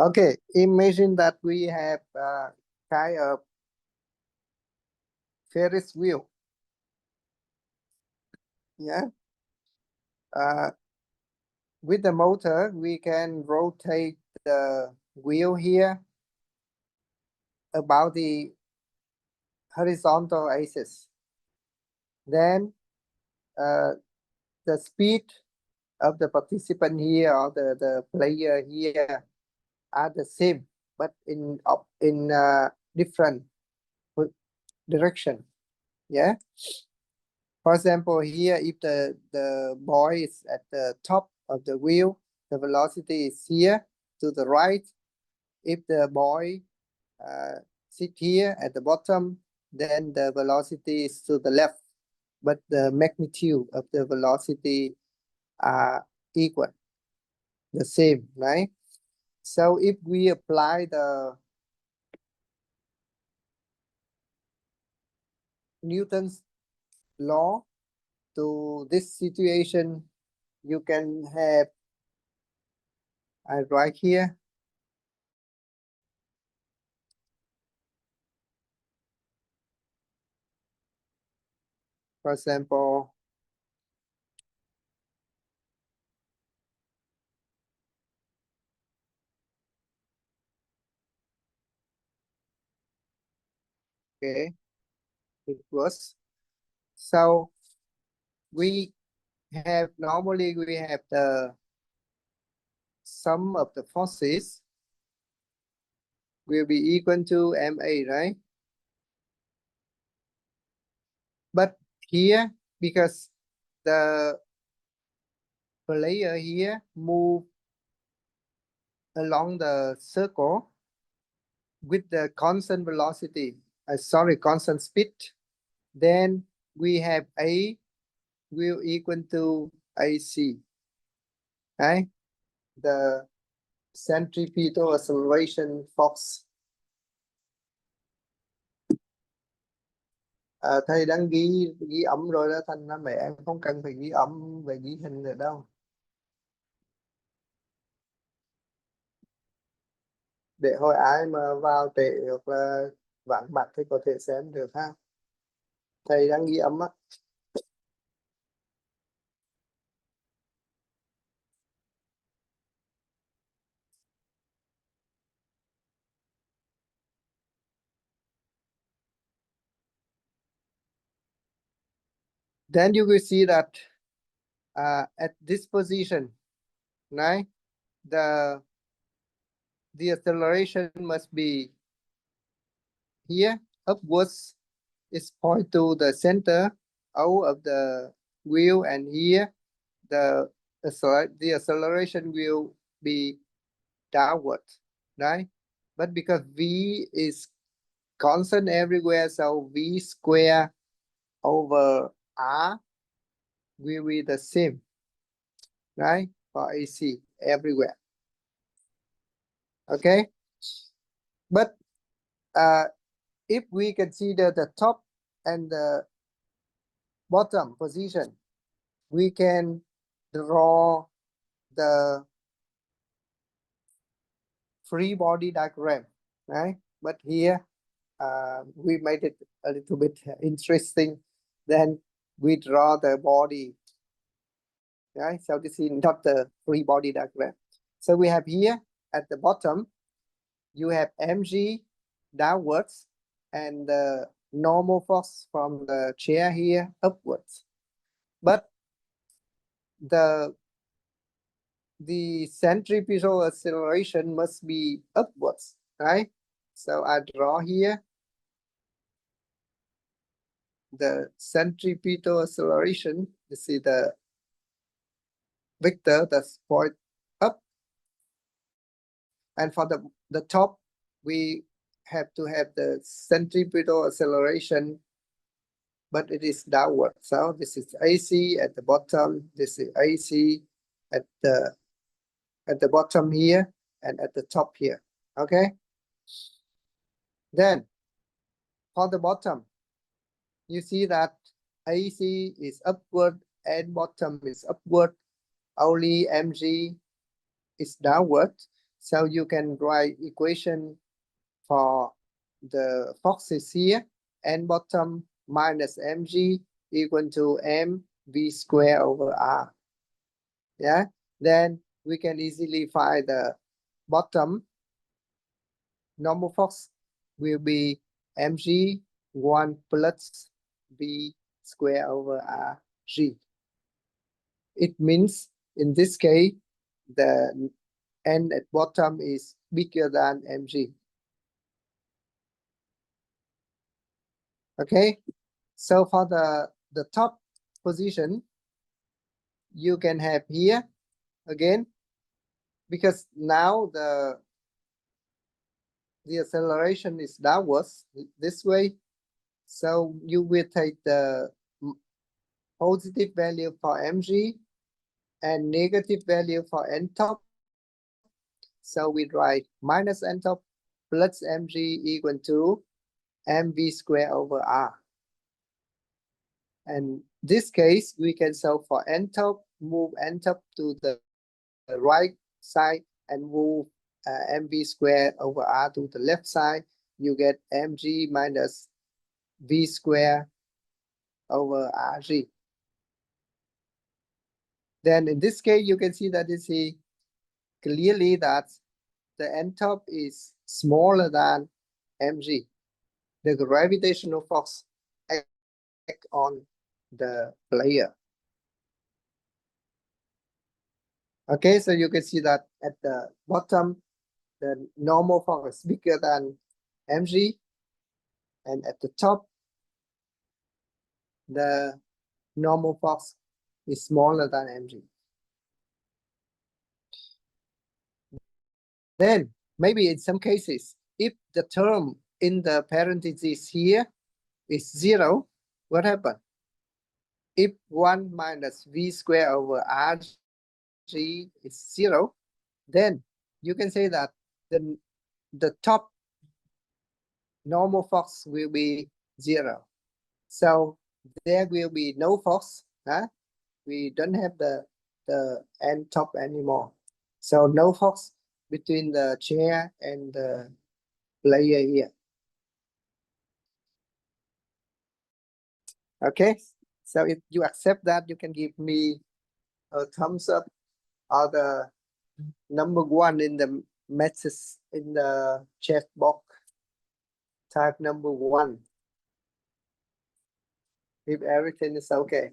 Okay, imagine that we have kind of Ferris wheel. Yeah. With the motor, we can rotate the wheel here about the horizontal axis. Then the speed of the participant here or the player here are the same, but in different direction. Yeah. For example, here, if the boy is at the top of the wheel, the velocity is here to the right. If the boy sit here at the bottom, then the velocity is to the left, but the magnitude of the velocity are equal, the same, right? So if we apply the Newton's law to this situation, you can have, I write here, for example, okay, it was. So we have, normally we have the sum of the forces will be equal to MA, right? But here, because the player here move along the circle with the constant velocity, constant speed, then we have A will equal to AC, right? The centripetal acceleration force. Thầy đang ghi âm rồi đó, thành ra mẹ em không cần phải ghi âm về ghi hình nữa đâu. Để hồi ai mà vào trễ hoặc là vắng mặt thì có thể xem được ha. Thầy đang ghi âm á. Then you will see that at this position, right, the acceleration must be here, upwards is point to the center out of the wheel, and here the acceleration will be downward, right? But because V is constant everywhere, so V square over R will be the same, right? For AC everywhere. Okay. But if we consider the top and the bottom position, we can draw the free body diagram, right? But here we made it a little bit interesting. Then we draw the body, right? So this is not the free body diagram. So we have here at the bottom, you have mg downwards and the normal force from the chair here upwards. But the centripetal acceleration must be upwards, right? So I draw here the centripetal acceleration. You see the vector that's point up, and for the top we have to have the centripetal acceleration, but it is downward. So this is AC at the bottom, this is AC at the bottom here and at the top here. Okay, then for the bottom, you see that AC is upward and bottom is upward, only mg is downward. So you can write equation for the forces here, n bottom minus mg equal to mv square over r. Yeah, then we can easily find the bottom normal force will be mg1 plus v square over rg. It means in this case, the n at bottom is bigger than mg. Okay, so for the top position, you can have here again, because now the acceleration is downwards this way. So you will take the positive value for mg and negative value for n top. So we write minus n top plus mg equal to mv square over r. And this case, we can solve for n top, move n top to the right side and move mv square over r to the left side. You get mg minus v square over rg. Then in this case, you can see that you see clearly that the n top is smaller than mg. The gravitational force act on the player. Okay, so you can see that at the bottom, the normal force is bigger than mg, and at the top, the normal force is smaller than mg. Then maybe in some cases, if the term in the parentheses here is 0, what happens? If 1 minus v square over rg is 0, then you can say that the top normal force will be 0. So there will be no force. We don't have the n top anymore. So no force between the chair and the player here. Okay, so if you accept that, you can give me a thumbs up or the number 1 in the message in the chat box. Type number 1 if everything is okay.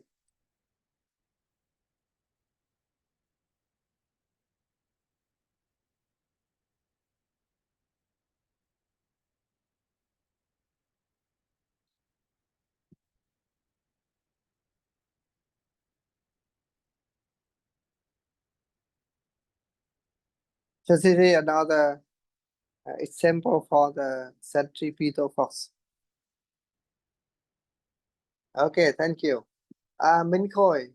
So this is another example for the centripetal force. Okay, thank you. Minh Khôi,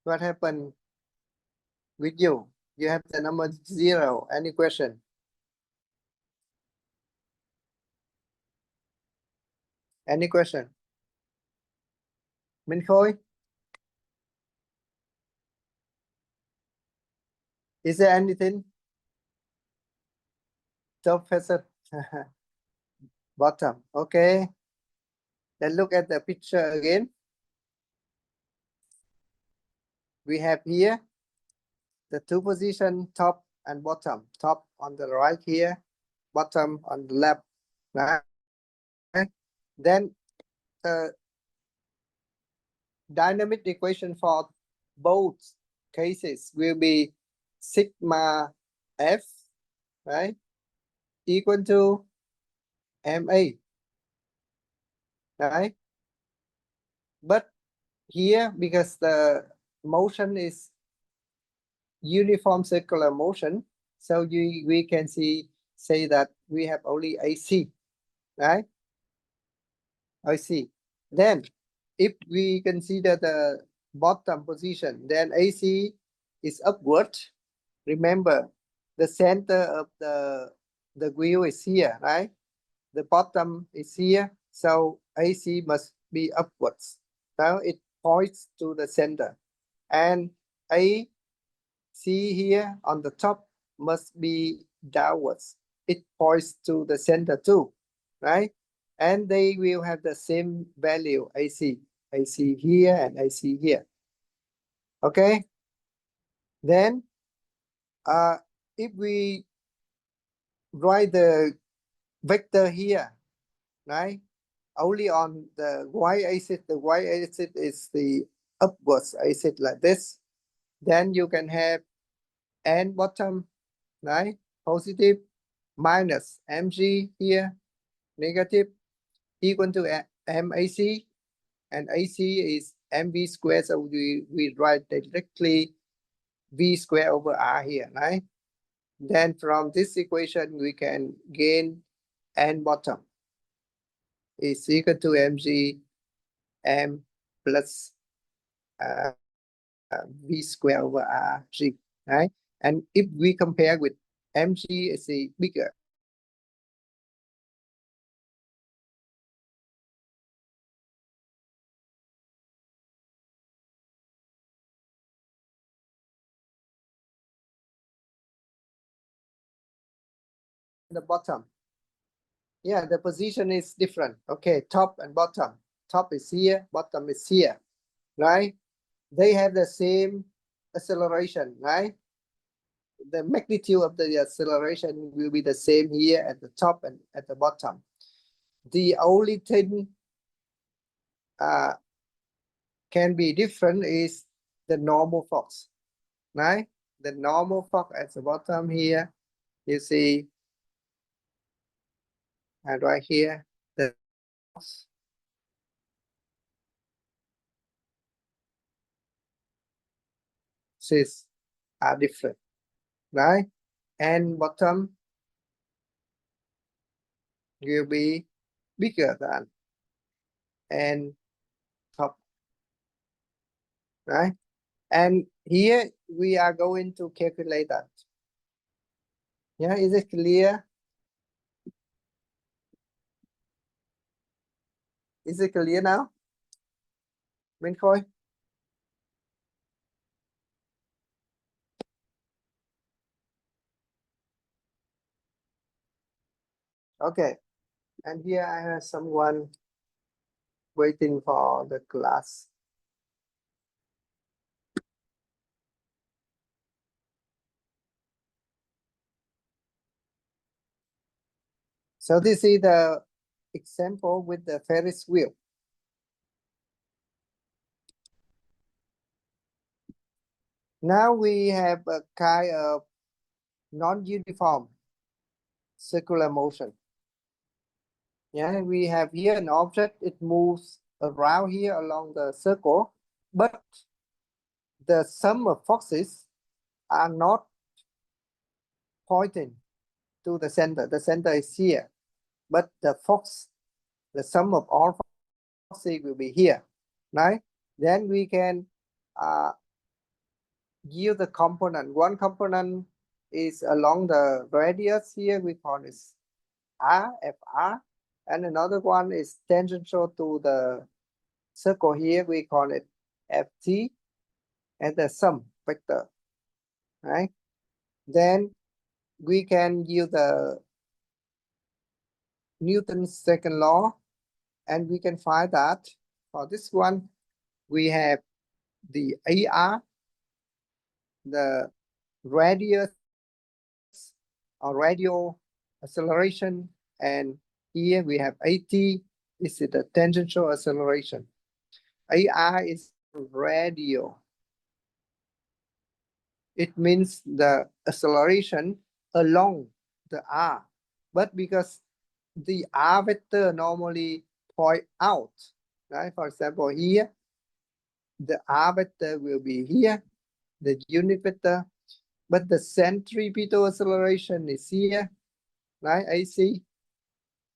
what happened with you? You have the number 0. Any question? Any question? Minh Khôi? Is there anything? Top facet. Bottom. Okay. Then look at the picture again. We have here the two positions, top and bottom. Top on the right here, bottom on the left. Right? Then the dynamic equation for both cases will be sigma F, right, equal to ma, right? But here, because the motion is uniform circular motion, so we can say that we have only AC, right? AC. Then if we consider the bottom position, then AC is upward. Remember, the center of the wheel is here, right? The bottom is here, so AC must be upwards. Now it points to the center, and AC here on the top must be downwards. It points to the center too, right? And they will have the same value, AC here and AC here. Okay. Then if we write the vector here, right? Only on the y-axis, the y-axis is the upwards axis like this. Then you can have n bottom, right? Positive minus mg here, negative, equal to mac, and ac is mv squared. So we write directly v squared over r here, right? Then from this equation, we can gain n bottom is equal to mg m plus v squared over rg, right? And if we compare with mg is bigger, the bottom, yeah, the position is different. Okay, top and bottom. Top is here, bottom is here, right? They have the same acceleration, right? The magnitude of the acceleration will be the same here at the top and at the bottom. The only thing can be different is the normal force, right? The normal force at the bottom here, you see, and right here, the force are different, right? And bottom will be bigger than and top, right? And here we are going to calculate that. Yeah, is it clear? Is it clear now? Minh Khôi? Okay, and here I have someone waiting for the class. So this is the example with the Ferris wheel. Now we have a kind of non-uniform circular motion. Yeah, we have here an object, it moves around here along the circle, but the sum of forces are not pointing to the center. The center is here, but the force, the sum of all forces will be here, right? Then we can give the component. One component is along the radius here, we call this R, FR, and another one is tangential to the circle here, we call it FT, and the sum vector, right? Then we can use the Newton's second law, and we can find that for this one, we have the AR, the radius or radial acceleration, and here we have AT, this is the tangential acceleration. AR is radial. It means the acceleration along the R, but because the R vector normally point out, right? For example, here, the R vector will be here, the unit vector, but the centripetal acceleration is here, right? AC.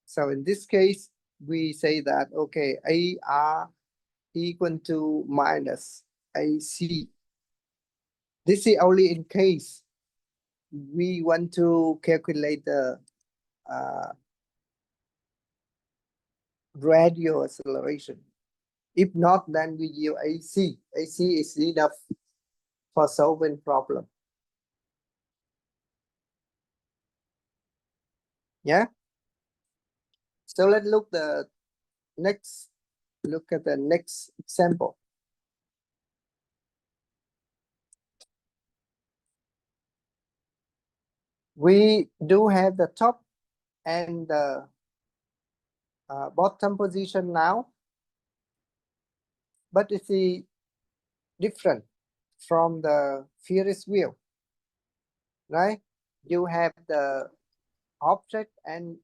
So in this case, we say that, okay, AR equal to minus AC. This is only in case we want to calculate the radial acceleration. If not, then we use AC. AC is enough for solving problem. Yeah. So let's look at the next example. We do have the top and the bottom position now, but it's different from the Ferris wheel, right? You have the object and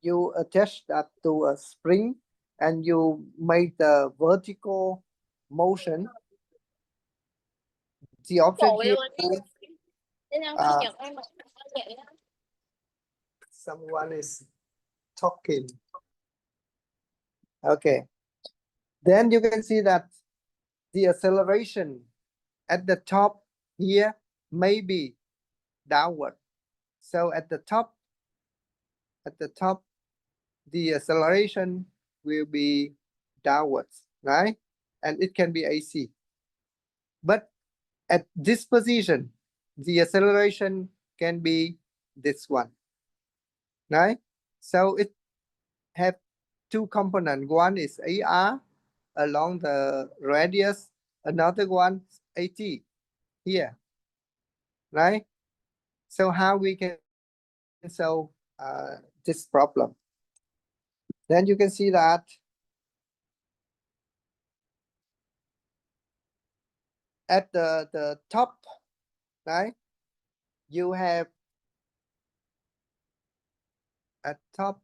you attach that to a spring and you make the vertical motion. The object here is, someone is talking. Okay. Then you can see that the acceleration at the top here may be downward. So at the top, the acceleration will be downwards, right? And it can be AC. But at this position, the acceleration can be this one, right? So it have two components. One is AR along the radius, another one AT here, right? So how we can solve this problem? Then you can see that at the top, right? You have at top,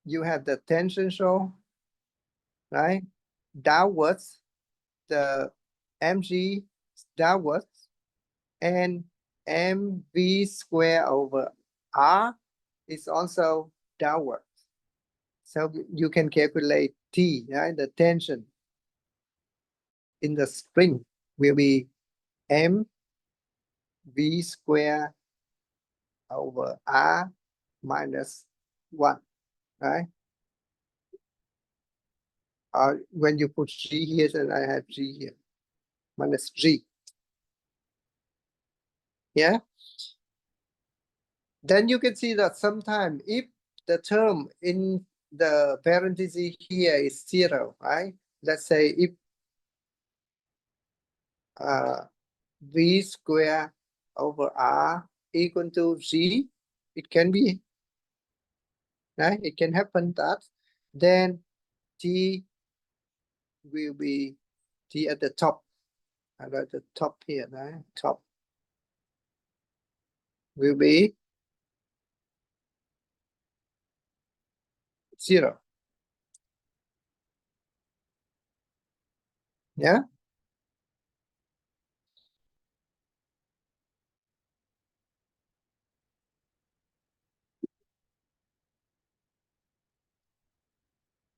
you have the tangential, right? Downwards, the mg downwards, and mv square over r is also downwards. So you can calculate T, right? The tension in the spring will be mv square over r minus 1, right? When you put g here, then I have g here, minus g. Yeah. Then you can see that sometimes if the term in the parenthesis here is 0, right? Let's say if v square over r equal to g, it can be, right? It can happen that then t will be t at the top. I write the top here, right? Top will be 0. Yeah.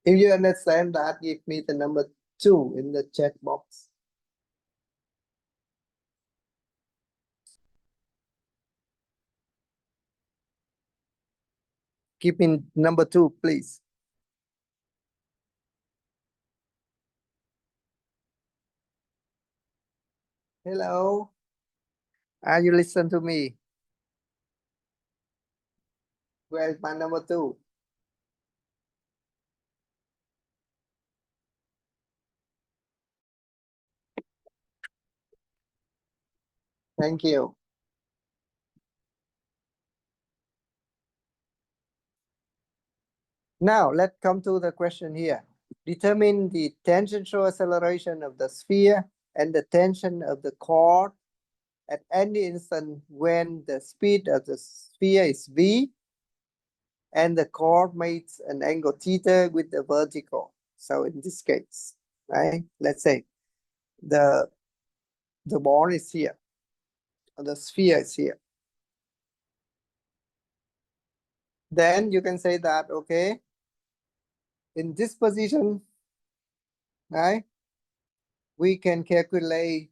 If you understand that, give me the number 2 in the chat box. Give me number 2, please. Hello. Are you listen to me? Where is my number 2? Thank you. Now let's come to the question here. Determine the tangential acceleration of the sphere and the tension of the chord at any instant when the speed of the sphere is v and the chord makes an angle theta with the vertical. So in this case, right? Let's say the ball is here, the sphere is here. Then you can say that, okay, in this position, right, we can calculate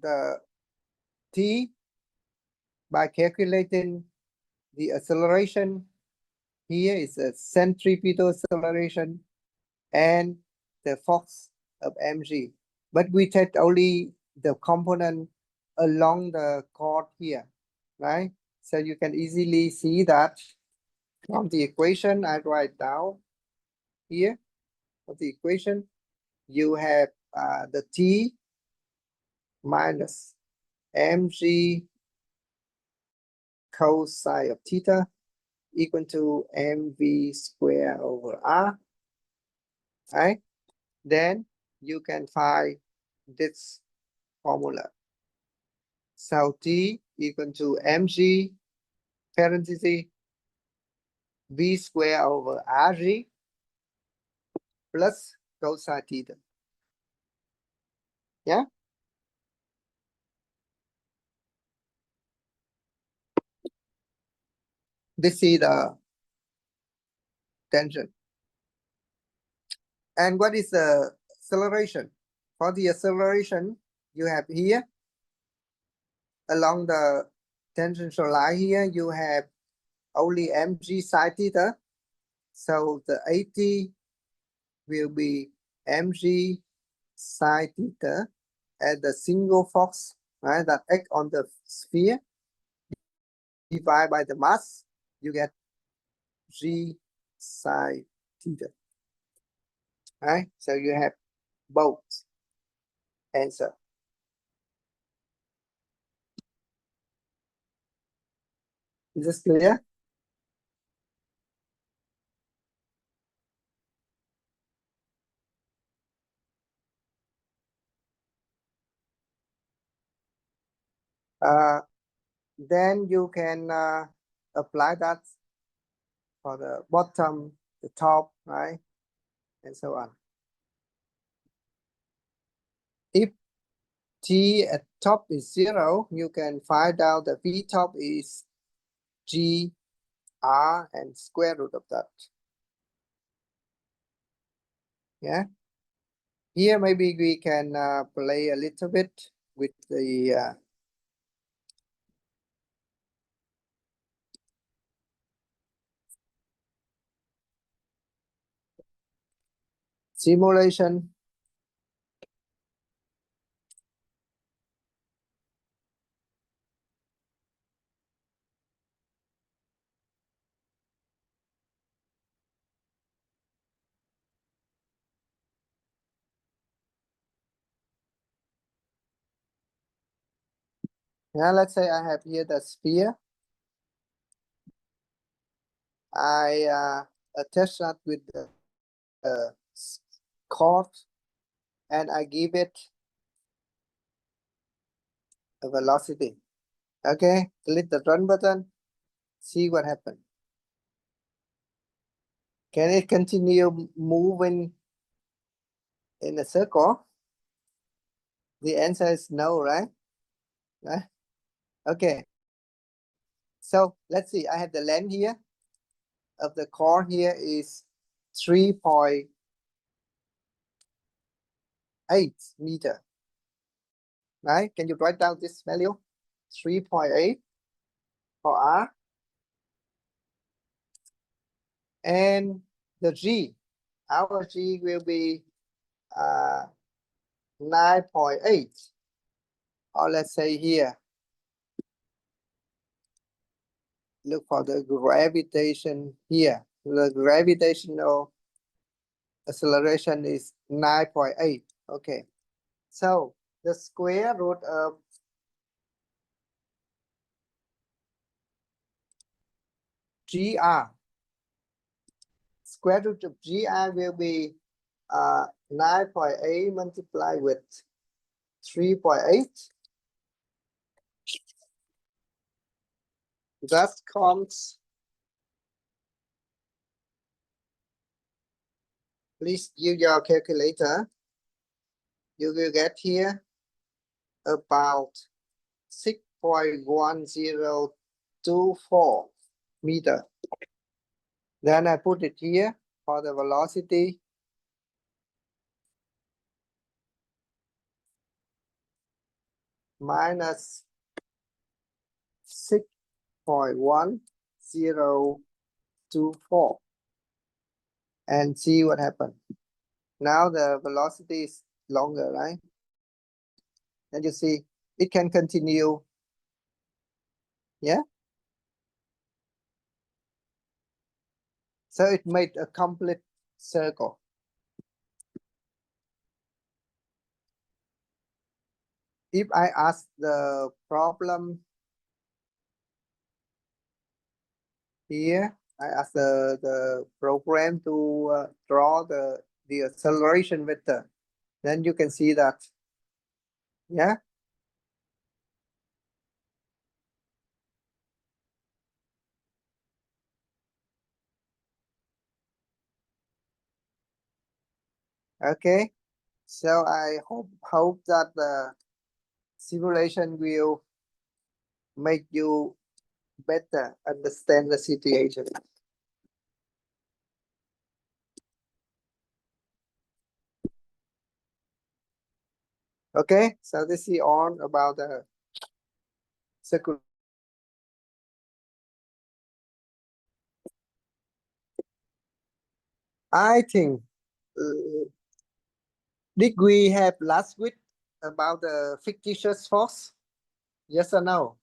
the t by calculating the acceleration. Here is a centripetal acceleration and the force of mg. But we take only the component along the chord here, right? So you can easily see that from the equation I write down here. Of the equation, you have the t minus mg cosine of theta equal to mv square over r, right? Then you can find this formula. So t equal to mg parenthesis v square over rg plus cosine theta. Yeah. This is the tension. And what is the acceleration? For the acceleration, you have here along the tangential line here, you have only mg sine theta. So the AT will be mg sine theta at the single force, right? That act on the sphere divided by the mass, you get g sine theta. Right? So you have both answer. Is this clear? Then you can apply that for the bottom, the top, right? And so on. If t at top is 0, you can find out the v top is g r and square root of that. Yeah. Here maybe we can play a little bit with the simulation. Now let's say I have here the sphere. I attach that with the chord and I give it a velocity. Okay, click the run button, see what happens. Can it continue moving in a circle? The answer is no, right? Right? Okay. So let's see, I have the length here of the chord here is 3.8 meter. Right? Can you write down this value? 3.8 for R. And the G, our G will be 9.8. Or let's say here, look for the gravitation here. The gravitational acceleration is 9.8. Okay. So the square root of GR, square root of GR will be 9.8 multiplied with 3.8. That comes, please use your calculator. You will get here about 6.1024 meter. Then I put it here for the velocity. Minus 6.1024 and see what happened. Now the velocity is longer, right? And you see it can continue. Yeah. So it made a complete circle. If I ask the problem here, I ask the program to draw the acceleration vector, then you can see that. Yeah. Okay. So I hope that the simulation will make you better understand the situation. Okay, so this is on about the circular. I think, did we have last week about the fictitious force? Yes or no?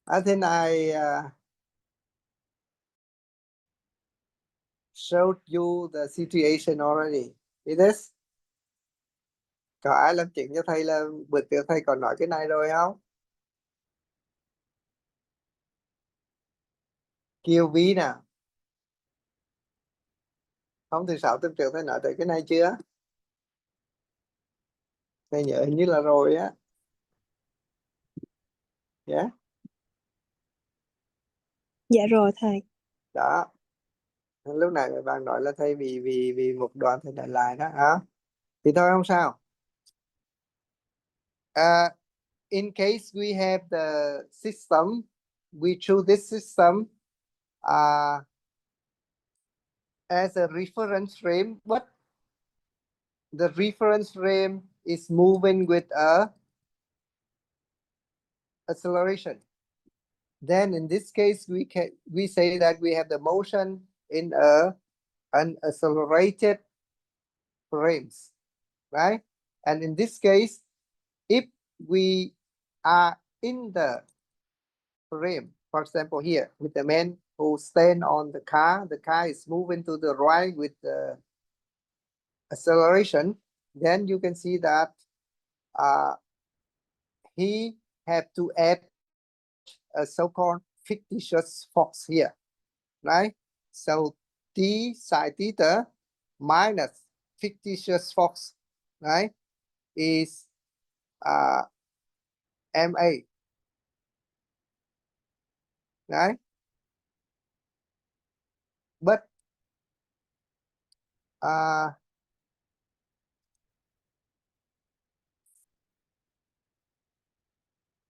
I think I showed you the situation already. It is. Có ai làm chuyện cho thầy là bữa trước thầy còn nói cái này rồi không? Kiều Vi nè. Không thì 6 tuần trước thầy nói tới cái này chưa? Thầy nhớ hình như là rồi á. Yeah. Dạ rồi thầy. Đó. Lúc này bạn nói là thầy vì một đoạn thầy nói lại đó hả? Thì thôi không sao. In case we have the system, we choose this system as a reference frame, but the reference frame is moving with a acceleration. Then in this case, we say that we have the motion in an accelerated frames, right? And in this case, if we are in the frame, for example, here with the man who stand on the car is moving to the right with the acceleration, then you can see that he have to add a so-called fictitious force here, right? So t sine theta minus fictitious force, right, is ma, right? But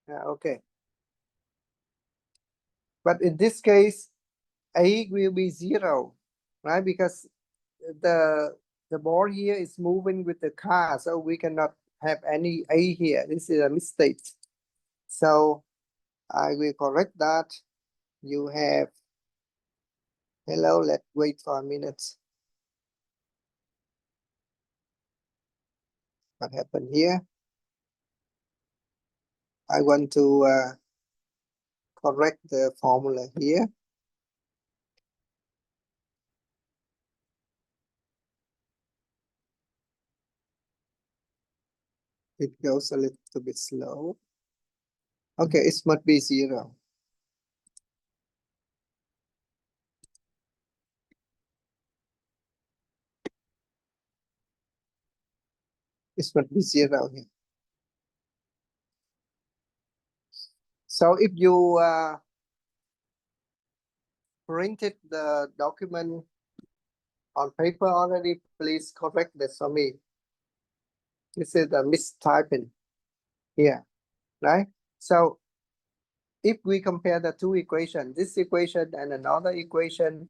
okay. But in this case, a will be 0, right? Because the ball here is moving with the car, so we cannot have any a here. This is a mistake. So I will correct that. You have, hello, let's wait for a minute. What happened here? I want to correct the formula here. It goes a little bit slow. Okay, it must be 0. It must be 0 here. So if you printed the document on paper already, please correct this for me. This is the mistyping here, right? So if we compare the two equations, this equation and another equation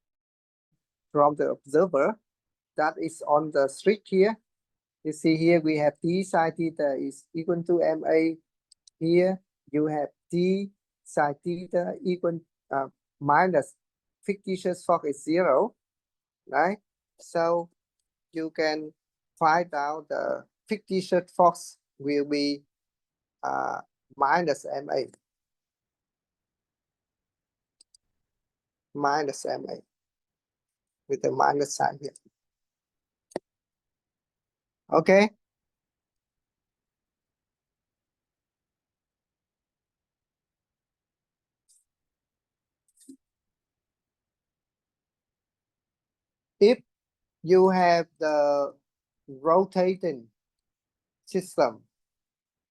from the observer that is on the street here, you see here we have t sine theta is equal to ma. Here you have t sine theta equal minus fictitious force is 0, right? So you can find out the fictitious force will be minus MA. Minus MA with the minus sign here. Okay. If you have the rotating system,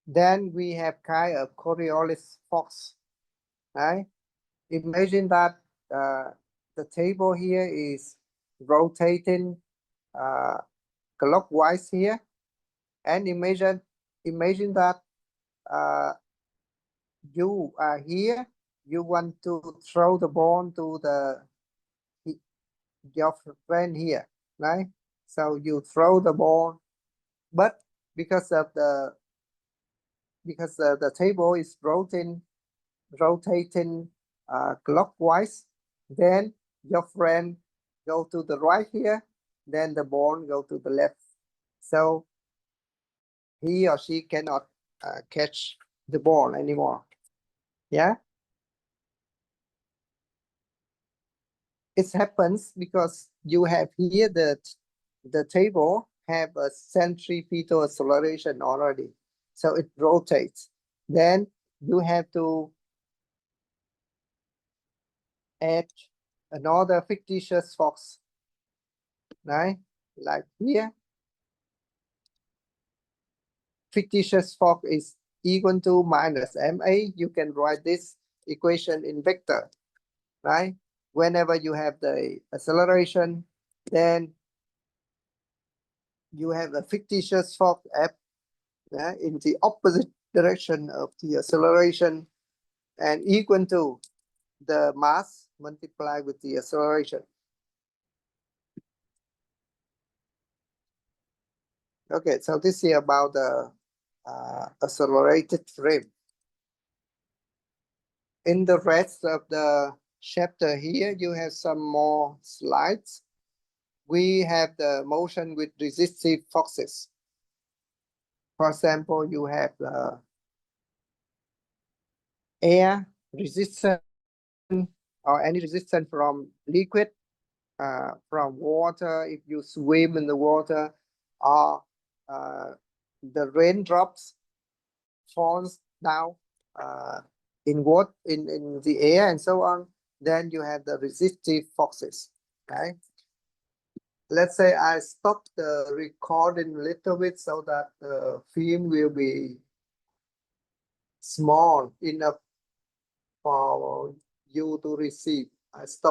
then we have kind of Coriolis force, right? Imagine that the table here is rotating clockwise here, and imagine that you are here, you want to throw the ball to your friend here, right? So you throw the ball, but because the table is rotating clockwise, then your friend go to the right here, then the ball go to the left. So he or she cannot catch the ball anymore. Yeah. It happens because you have here the table have a centripetal acceleration already. So it rotates. Then you have to add another fictitious force, right? Like here, fictitious force is equal to minus ma. You can write this equation in vector, right? Whenever you have the acceleration, then you have a fictitious force f in the opposite direction of the acceleration and equal to the mass multiplied with the acceleration. Okay, so this is about the accelerated frame. In the rest of the chapter here, you have some more slides. We have the motion with resistive forces. For example, you have the air resistance or any resistance from liquid, from water, if you swim in the water, or the raindrops falls down in the air and so on, then you have the resistive forces, right? Let's say I stop the recording a little bit so that the film will be small enough for you to receive. I stop